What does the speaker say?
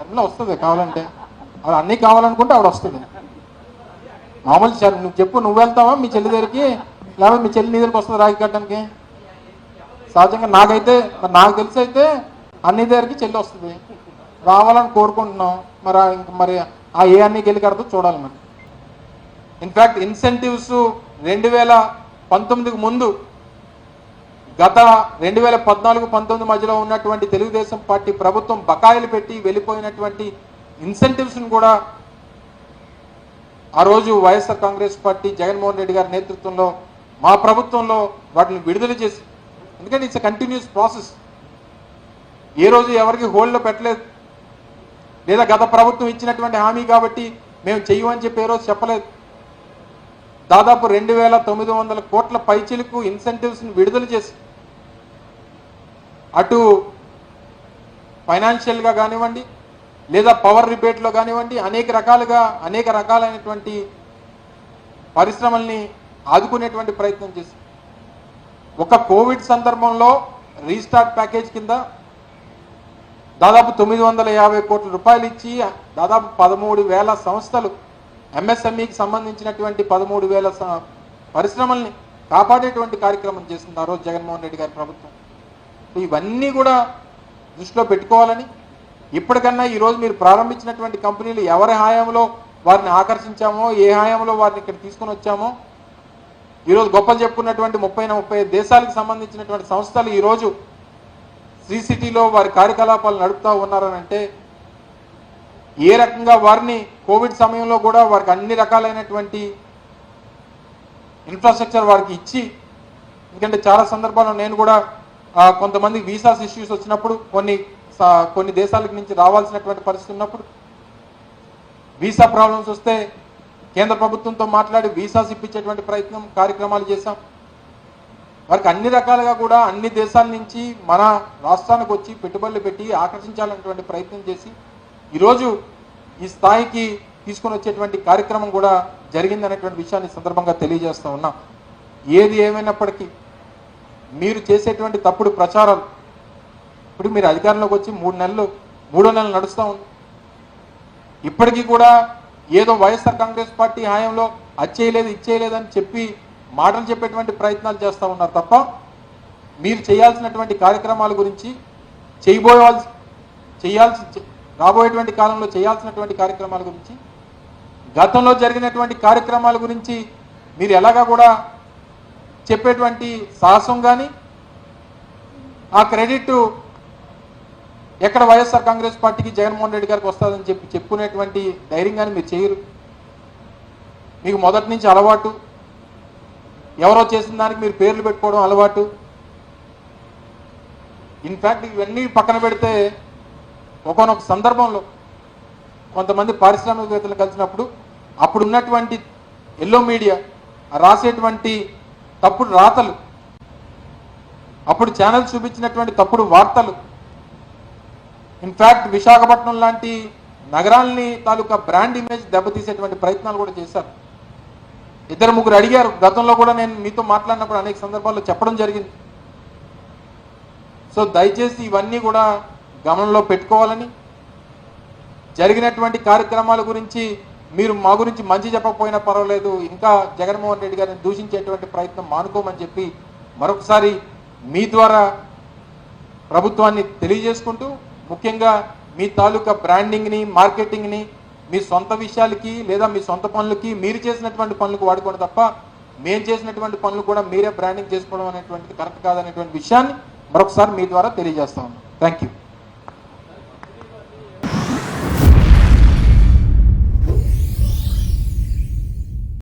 షర్మిల వస్తుంది కావాలంటే, అవి అన్నీ కావాలనుకుంటే ఆవిడ వస్తుంది. మామూలు నువ్వు చెప్పు, నువ్వు వెళ్తావా మీ చెల్లి దగ్గరికి, లేకపోతే మీ చెల్లి నీ దగ్గరికి వస్తుంది రాఖీ కట్టడానికి? సహజంగా నాకైతే నాకు తెలిసి అయితే అన్ని దగ్గరికి చెల్లి వస్తుంది, రావాలని కోరుకుంటున్నాం. మరి ఆ ఏ అన్ని గెలి కడతా చూడాలి. మరి ఇన్ఫ్యాక్ట్ ఇన్సెంటివ్స్ 2019కు ముందు గత 2014-19 మధ్యలో ఉన్నటువంటి తెలుగుదేశం పార్టీ ప్రభుత్వం బకాయిలు పెట్టి వెళ్ళిపోయినటువంటి ఇన్సెంటివ్స్ను కూడా ఆ రోజు వైఎస్ఆర్ కాంగ్రెస్ పార్టీ జగన్మోహన్ రెడ్డి గారి నేతృత్వంలో మా ప్రభుత్వంలో వాటిని విడుదల చేసి, ఎందుకంటే ఇట్స్ కంటిన్యూస్ ప్రాసెస్, ఏ రోజు ఎవరికి హోల్డ్లో పెట్టలేదు. లేదా గత ప్రభుత్వం ఇచ్చినటువంటి హామీ కాబట్టి మేము చెయ్యమని చెప్పి ఏ రోజు చెప్పలేదు. దాదాపు 2,900 కోట్ల పైచిలకు ఇన్సెంటివ్స్ని విడుదల చేసి, అటు ఫైనాన్షియల్గా కానివ్వండి, లేదా పవర్ రిబేట్లో కానివ్వండి, అనేక రకాలైనటువంటి పరిశ్రమల్ని ఆదుకునేటువంటి ప్రయత్నం చేసి, ఒక కోవిడ్ సందర్భంలో రీస్టార్ట్ ప్యాకేజ్ కింద దాదాపు 950 కోట్ల రూపాయలు ఇచ్చి దాదాపు 13,000 సంస్థలు, ఎంఎస్ఎంఈకి సంబంధించినటువంటి 13,000 పరిశ్రమల్ని కాపాడేటువంటి కార్యక్రమం చేసింది ఆ రోజు జగన్మోహన్ రెడ్డి గారి ప్రభుత్వం. ఇవన్నీ కూడా దృష్టిలో పెట్టుకోవాలని, ఇప్పటికన్నా ఈరోజు మీరు ప్రారంభించినటువంటి కంపెనీలు ఎవరి హాయంలో వారిని ఆకర్షించామో, ఏ హాయంలో వారిని ఇక్కడ తీసుకొని వచ్చామో, ఈరోజు గొప్పలు చెప్పుకున్నటువంటి 30-35 దేశాలకు సంబంధించినటువంటి సంస్థలు ఈరోజు శ్రీ సిటీలో వారి కార్యకలాపాలు నడుపుతూ ఉన్నారనంటే, ఏ రకంగా వారిని కోవిడ్ సమయంలో కూడా వారికి అన్ని రకాలైనటువంటి ఇన్ఫ్రాస్ట్రక్చర్ వారికి ఇచ్చి, ఎందుకంటే చాలా సందర్భాల్లో నేను కూడా కొంతమంది వీసాస్ ఇష్యూస్ వచ్చినప్పుడు కొన్ని దేశాలకు నుంచి రావాల్సినటువంటి పరిస్థితి ఉన్నప్పుడు, వీసా ప్రాబ్లమ్స్ వస్తే కేంద్ర ప్రభుత్వంతో మాట్లాడి వీసాస్ ఇప్పించేటువంటి కార్యక్రమాలు చేశాం. వారికి అన్ని రకాలుగా కూడా అన్ని దేశాల నుంచి మన రాష్ట్రానికి వచ్చి పెట్టుబడులు పెట్టి ఆకర్షించాలనేటువంటి ప్రయత్నం చేసి ఈరోజు ఈ స్థాయికి తీసుకొని వచ్చేటువంటి కార్యక్రమం కూడా జరిగిందనేటువంటి విషయాన్ని సందర్భంగా తెలియజేస్తూ ఉన్నాం. ఏది ఏమైనప్పటికీ మీరు చేసేటువంటి తప్పుడు ప్రచారాలు, ఇప్పుడు మీరు అధికారంలోకి వచ్చి 3 నెలలు నడుస్తూ ఉంది. ఇప్పటికీ కూడా ఏదో వైఎస్ఆర్ కాంగ్రెస్ పార్టీ హాయంలో అది చేయలేదు ఇది చేయలేదు అని చెప్పి మాటలు చెప్పేటువంటి ప్రయత్నాలు చేస్తూ ఉన్నారు తప్ప, మీరు చేయాల్సినటువంటి కార్యక్రమాల గురించి, రాబోయేటువంటి కాలంలో చేయాల్సినటువంటి కార్యక్రమాల గురించి, గతంలో జరిగినటువంటి కార్యక్రమాల గురించి మీరు ఎలాగా కూడా చెప్పేటువంటి సాహసం కానీ, ఆ క్రెడిట్ ఎక్కడ వైఎస్ఆర్ కాంగ్రెస్ పార్టీకి జగన్మోహన్ రెడ్డి గారికి వస్తుందని చెప్పుకునేటువంటి ధైర్యం కానీ మీరు చేయరు. మీకు మొదటి నుంచి అలవాటు, ఎవరో చేసిన దానికి మీరు పేర్లు పెట్టుకోవడం అలవాటు. ఇన్ఫ్యాక్ట్ ఇవన్నీ పక్కన పెడితే ఒకనొక సందర్భంలో కొంతమంది పారిశ్రామికవేత్తలు కలిసినప్పుడు అప్పుడు ఉన్నటువంటి ఎల్లో మీడియా రాసేటువంటి తప్పుడు రాతలు, అప్పుడు ఛానల్స్ చూపించినటువంటి తప్పుడు వార్తలు, ఇన్ఫ్యాక్ట్ విశాఖపట్నం లాంటి నగరాల్ని తాలూకా బ్రాండ్ ఇమేజ్ దెబ్బతీసేటువంటి ప్రయత్నాలు కూడా చేశారు. 2-3 అడిగారు, గతంలో కూడా నేను మీతో మాట్లాడినప్పుడు అనేక సందర్భాల్లో చెప్పడం జరిగింది. సో దయచేసి ఇవన్నీ కూడా గమనంలో పెట్టుకోవాలని, జరిగినటువంటి కార్యక్రమాల గురించి మీరు మా గురించి మంచి చెప్పకపోయినా పర్వాలేదు, ఇంకా జగన్మోహన్ రెడ్డి గారిని దూషించేటువంటి ప్రయత్నం మానుకోమని చెప్పి మరొకసారి మీ ద్వారా ప్రభుత్వాన్ని తెలియజేసుకుంటూ, ముఖ్యంగా మీ తాలూకా బ్రాండింగ్ని, మార్కెటింగ్ని మీ సొంత విషయాలకి లేదా మీ సొంత పనులకి, మీరు చేసినటువంటి పనులకు వాడుకోవడం తప్ప మేము చేసినటువంటి పనులు కూడా మీరే బ్రాండింగ్ చేసుకోవడం అనేటువంటిది కరెక్ట్ కాదనేటువంటి విషయాన్ని మరొకసారి మీ ద్వారా తెలియజేస్తా ఉన్నాం. Thank you.